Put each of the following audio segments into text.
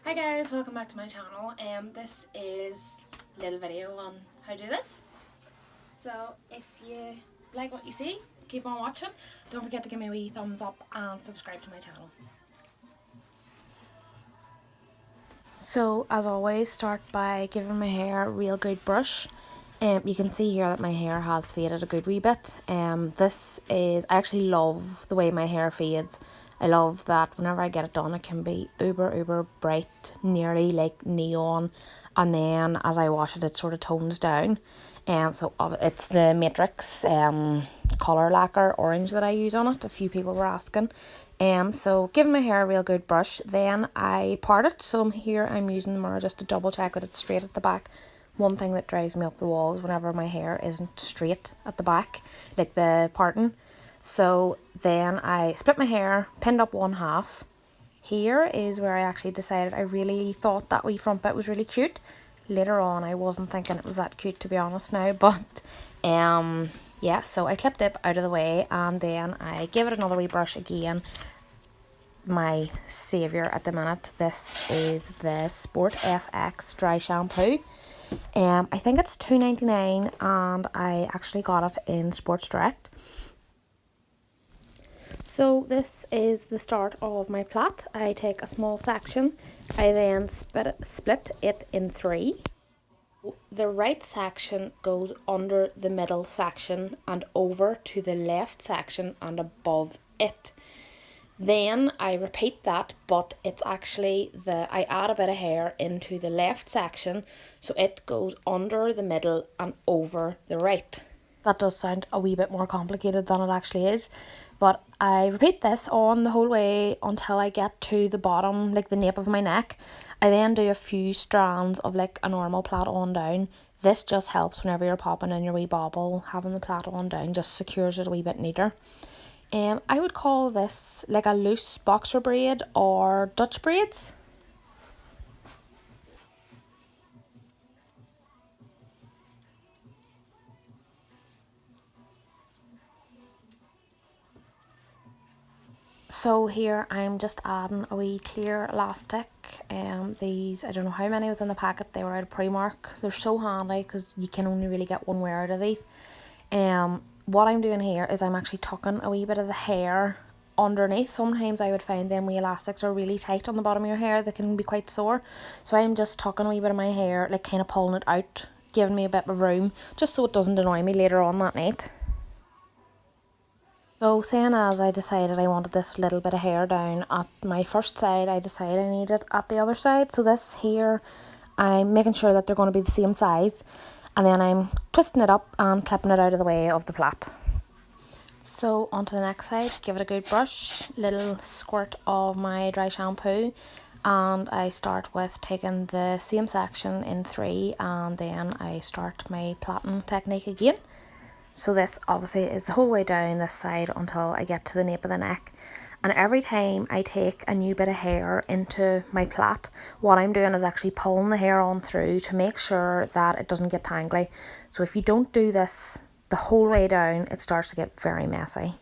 Hi guys, welcome back to my channel. This is a little video on how to do this. So if you like what you see, keep on watching. Don't forget to give me a wee thumbs up and subscribe to my channel. So as always, start by giving my hair a real good brush. You can see here that my hair has faded a good wee bit. I actually love the way my hair fades. I love that whenever I get it done, it can be uber bright, nearly like neon, and then as I wash it, it sort of tones down. It's the Matrix colour lacquer orange that I use on it. A few people were asking. So giving my hair a real good brush, then I part it. So here I'm using the mirror just to double check that it's straight at the back. One thing that drives me up the wall is whenever my hair isn't straight at the back, like the parting. So then I split my hair, pinned up one half. Here is where I actually decided I really thought that wee front bit was really cute. Later on I wasn't thinking it was that cute, to be honest now, but yeah, so I clipped it out of the way and then I gave it another wee brush again. My saviour at the minute, this is the Sport FX dry shampoo. I think it's $2.99 and I actually got it in Sports Direct. So this is the start of my plait. I take a small section, I then split it in three. The right section goes under the middle section and over to the left section and above it. Then I repeat that, but it's actually I add a bit of hair into the left section, so it goes under the middle and over the right. That does sound a wee bit more complicated than it actually is, but I repeat this on the whole way until I get to the bottom, like the nape of my neck. I then do a few strands of like a normal plait on down. This just helps whenever you're popping in your wee bobble, having the plait on down just secures it a wee bit neater. I would call this like a loose boxer braid or Dutch braids. So here I'm just adding a wee clear elastic. These, I don't know how many was in the packet, they were out of Primark. They're so handy because you can only really get one wear out of these. What I'm doing here is I'm actually tucking a wee bit of the hair underneath. Sometimes I would find them wee elastics are really tight on the bottom of your hair, they can be quite sore. So I'm just tucking a wee bit of my hair, like kind of pulling it out, giving me a bit of room, just so it doesn't annoy me later on that night. So saying as I decided I wanted this little bit of hair down at my first side, I decided I needed it at the other side. So this here, I'm making sure that they're going to be the same size, and then I'm twisting it up and clipping it out of the way of the plait. So onto the next side, give it a good brush, little squirt of my dry shampoo, and I start with taking the same section in three, and then I start my plaiting technique again. So this obviously is the whole way down this side until I get to the nape of the neck. And every time I take a new bit of hair into my plait, what I'm doing is actually pulling the hair on through to make sure that it doesn't get tangly. So if you don't do this the whole way down, it starts to get very messy.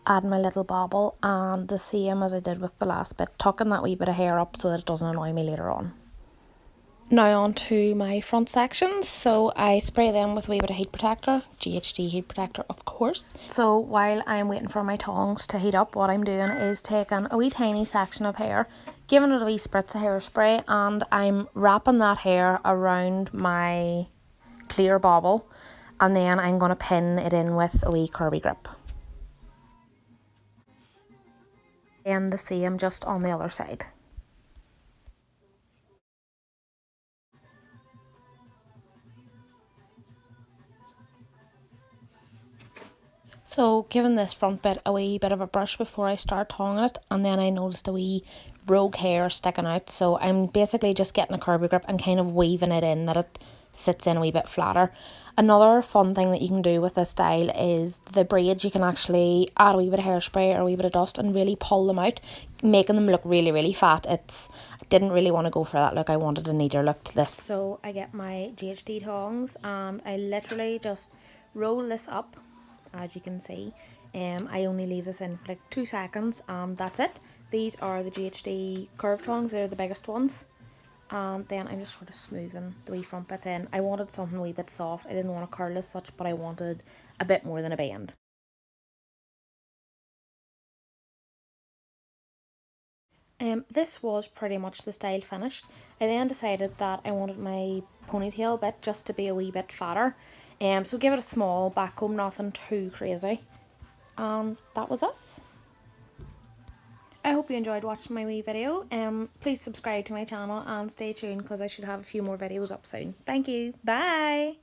Add my little bobble and the same as I did with the last bit, tucking that wee bit of hair up so that it doesn't annoy me later on. Now on to my front sections. So I spray them with a wee bit of heat protector, GHD heat protector of course. So while I'm waiting for my tongs to heat up, what I'm doing is taking a wee tiny section of hair, giving it a wee spritz of hairspray, and I'm wrapping that hair around my clear bobble, and then I'm going to pin it in with a wee curvy grip. And the same just on the other side. So giving this front bit a wee bit of a brush before I start tonging it, and then I noticed a wee rogue hair sticking out, so I'm basically just getting a curvy grip and kind of weaving it in that it sits in a wee bit flatter. Another fun thing that you can do with this style is the braids. You can actually add a wee bit of hairspray or a wee bit of dust and really pull them out, making them look really, really fat. I didn't really want to go for that look. I wanted a neater look to this. So I get my GHD tongs and I literally just roll this up, as you can see. I only leave this in for like 2 seconds and that's it. These are the GHD curved tongs. They're the biggest ones. And then I'm just sort of smoothing the wee front bits in. I wanted something a wee bit soft. I didn't want to curl as such, but I wanted a bit more than a bend. This was pretty much the style finished. I then decided that I wanted my ponytail bit just to be a wee bit fatter. So give it a small back comb, nothing too crazy. And that was us. I hope you enjoyed watching my wee video. Please subscribe to my channel and stay tuned because I should have a few more videos up soon. Thank you. Bye.